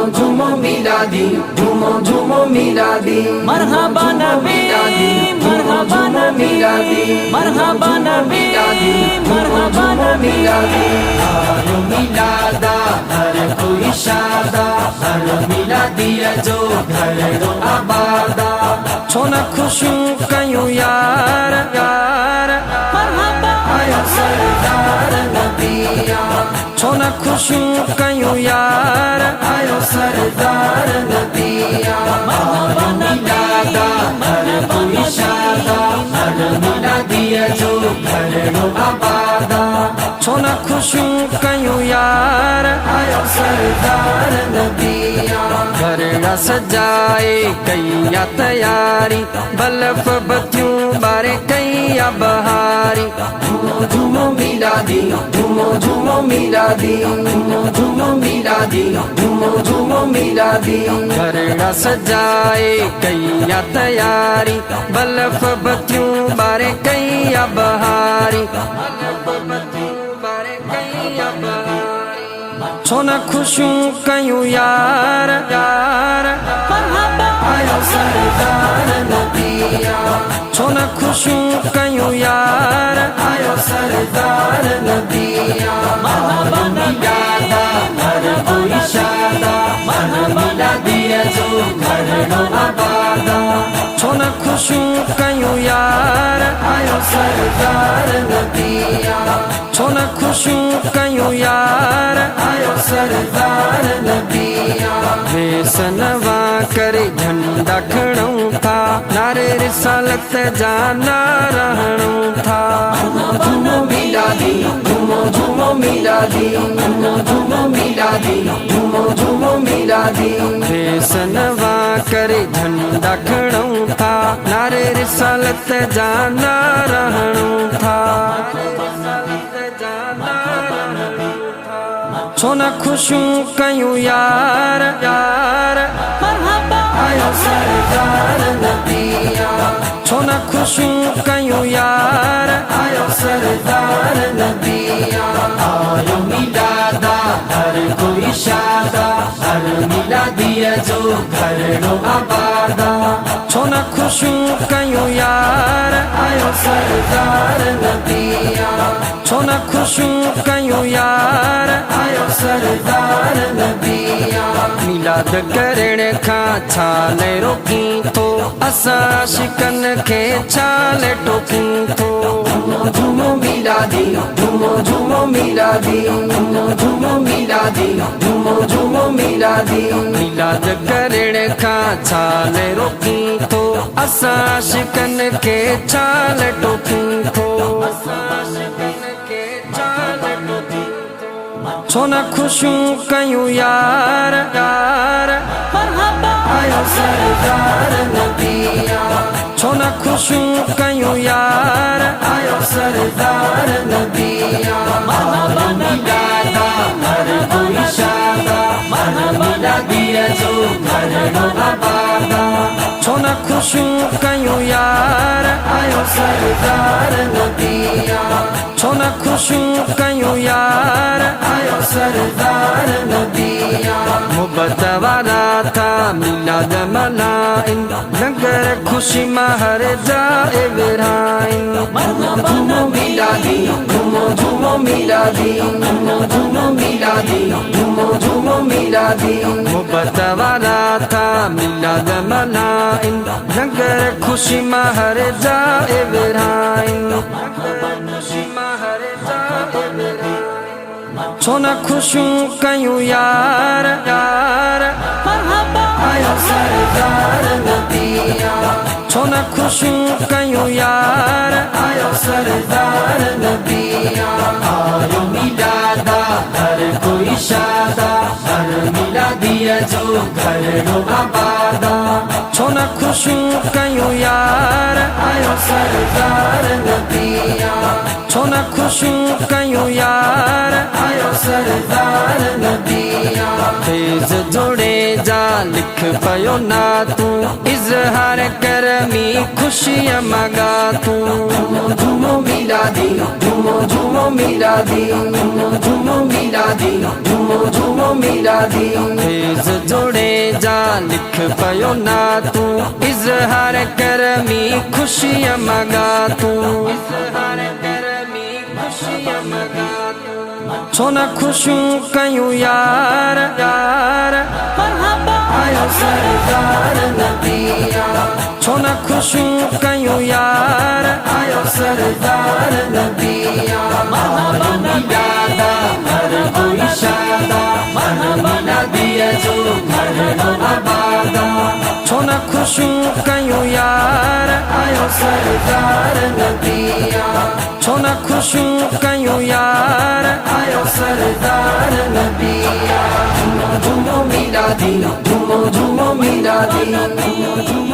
झूमो मिलादी, झूमो झूमो मिलादी, मरहबा नबी, मरहबा नबी, मरहबा नबी, मरहबा नबी। हर मिलादा हर कोई शादा, हर मिलादिया जो घर रो आबादा। छोना खुशू कयूं यार यार, मरहबा आया सरदार नबिया। छोना खुशू कयूं यार, आयो सरदार नबिया। हर मिलादा हर कोई शादा, हर मिलादिया जो घर रो आबादा। छोना खुशू कयूं यार, आयो सरदार नबिया। घर सजाए कैया तैयारी, बल्ब बत्तियों बारे कैया बहारी। झूमो झूमो मिलादी, झूमो झूमो मिलादी, झूमो झूमो मिलादी, झूमो झूमो मिलादी। घर सजाए कैया तैयारी, बल्ब बत्तियों बारे कैया बहारी। छोना खुशू कयूं यार यार, आयो सरदार नबिया। छोना खुशू कयूं यार, आयो सरदार नबिया। हर मिलादा हर कोई शादा, हर मिलादिया जो घर रो आबादा। छोना खुशू कयूं यार, आयो सरदार नबिया। छोना खुशू कयूं यार, आयो सरदार नबिया। वेसनवा करे झंडा खड़ूं था, नारे रिसालत जाना रहूं था। झूमो मिलादी, झूमो झूमो मिलादी, झूमो झूमो मिलादी, झूमो झूमो मिलादी। वेसनवा करे झंडा खड़ूं था, नारे रिसालत जाना रहूं था। छोना खुशू कयूं यार यार, आयो सरदार नबिया। छोना खुशू कयूं यार, आयो सरदार नबिया। आयो मिलादा हर कोई शादा, हर मिलादिया जो घर रो आबादा। छोना खुशू कयूं यार, आयो सरदार नबिया। छोना खुशू कयूं यार, आयो सरदार नबिया। मिलाद करण खां छाले रोकी थो, असां शिकन खे छाले टोकी थो। झूमो मिलादी, झूमो झूमो मिलादी, झूमो झूमो मिलादी, झूमो झूमो मिलादी। मिलाद करण खां छाले रोकी थो, असां शिकन खे छाले टोकी थो। छोना खुशू कयूं यार यार, आयो सरदार नबिया। छोना खुशू कयूं यार, आयो सरदार नबिया। हर मिलादा हर कोई शादा, हर मिलादिया जो घर रो आबादा। छोना खुशू कयूं यार, आयो सरदार नबिया। छोना खुशू कयूं यार, आयो सरदार नबिया। मुहब्बत वाला था मिलाद मनाइन, नगर खुशी महर जाए विराइन। झूमो मिलादी, झूमो झूमो मिलादी, झूमो झूमो मिलादी, झूमो झूमो मिलादी। मुहब्बत वाला था मिलाद मनाइन, नगर खुशी महर जाए विराइन। छोना खुशू कयूं यार यार, आयो सरदार नबिया। छोना खुशू कयूं यार, आयो सरदार नबिया। आयो मिलादा हर कोई शादा, हर मिलादिया जो घर रो आबादा। छोना खुशू कयूं यार, आयो सरदार नबिया। छोना खुशू कयूं यार, आयो सरदार नबिया। तेज जोड़े जा लिख पयो ना तू, इजहार करमी खुशी मगा तू। झूमो मिलादी झूमो झूमो मिलादी झूमो मिलादी झूमो मिलादी तेज जोड़े जा लिख पयो ना तू इजहार कर मी खुशियां मगा तू इजहार कर मी खुशियां मगा तू छोना खुशियों कयूं यार यार आयो सरदार नबिया छोना खुशियों कयूं यार आयो सरदार नबिया मिलादा हर कोई शादा मिलादी जो घर आबादा छोना खुशियों कयूं यार आयो सरदार नबिया छोना खुशियों कयूं यार आयो सरदार नबिया झूमो मिलादी झूमो मिलादी